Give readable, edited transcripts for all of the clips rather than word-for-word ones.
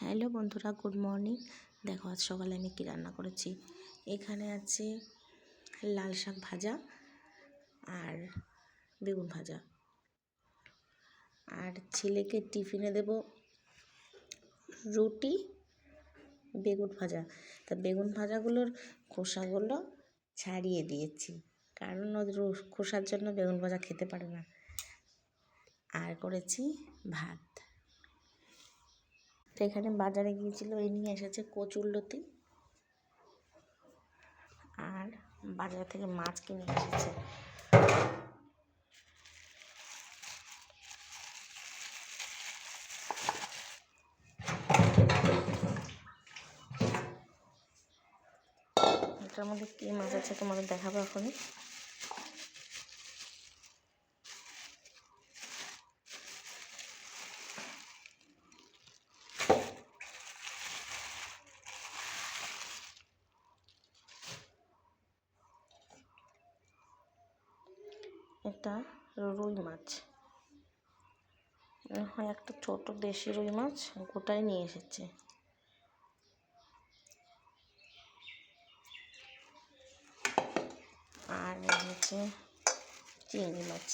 Hello বন্ধুরা, good morning. দেখো আজ সকালে আমি কী রান্না করেছি। এখানে আছে লাল শাক ভাজা আর বেগুন ভাজা, আর ছেলেকে টিফিনে দেব রুটি বেগুন ভাজা। তা বেগুন ভাজাগুলোর খোসাগুলো ছাড়িয়ে দিয়েছি, কারণ ওদের খোসার জন্য বেগুন ভাজা খেতে পারে না। আর করেছি ভাত। তো এখানে বাজারে গিয়েছিল, এই নিয়ে এসেছে কচুরলতি, আর বাজার থেকে মাছ কিনে এসেছে। এটার মধ্যে কী মাছ আছে তোমাদের দেখাবো এখনই। এটা রুই মাছ, হয় একটা ছোট দেশি রুই মাছ, গোটাই নিয়ে এসেছে। আর হচ্ছে চিংড়ি মাছ।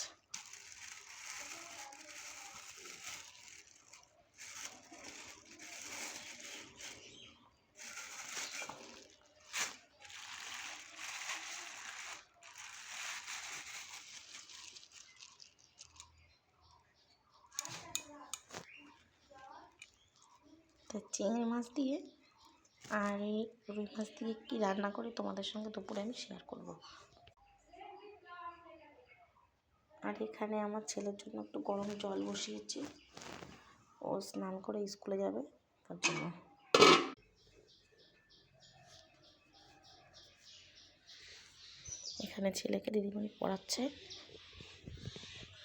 তা চিংড়ি মাছ দিয়ে আর এই রুই মাছ দিয়ে কী রান্না করে তোমাদের সঙ্গে দুপুরে আমি শেয়ার করব। আর এখানে আমার ছেলের জন্য একটু গরম জল বসিয়েছি, ও স্নান করে স্কুলে যাবে তার জন্য। এখানে ছেলেকে দিদিমণি পড়াচ্ছে,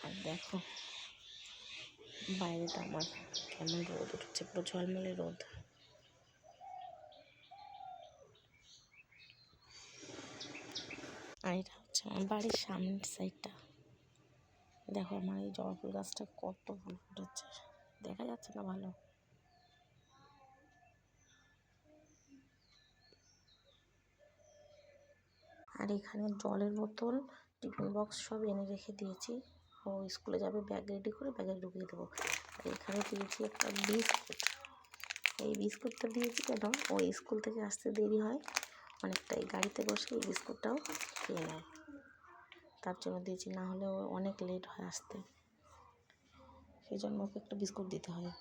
আর দেখো বাইরেটা আমার কেমন রোদ উঠছে, পুরো ঝলমলে রোদ। আর এটা হচ্ছে আমার বাড়ির সামনের সাইডটা। দেখো আমার এই জবা ফুল গাছটা কত ফুল ফুটেছে, দেখা যাচ্ছে না ভালো। আর এখানে জলের বোতল, টিফিন বক্স সব এনে রেখে দিয়েছি। ও স্কুলে যাবে, ব্যাগ রেডি করে ব্যাগে ঢুকিয়ে দেবো। আর এখানে দিয়েছি একটা বিস্কুট। এই বিস্কুটটা দিয়েছি কেন, ও স্কুল থেকে আসতে দেরি হয় অনেকটাই, গাড়িতে বসে এই বিস্কুটটাও খেয়ে নেয়, তার জন্য দিয়েছি। না হলে ও অনেক লেট হয় আসতে, সেই জন্য ওকে একটা বিস্কুট দিতে হয়।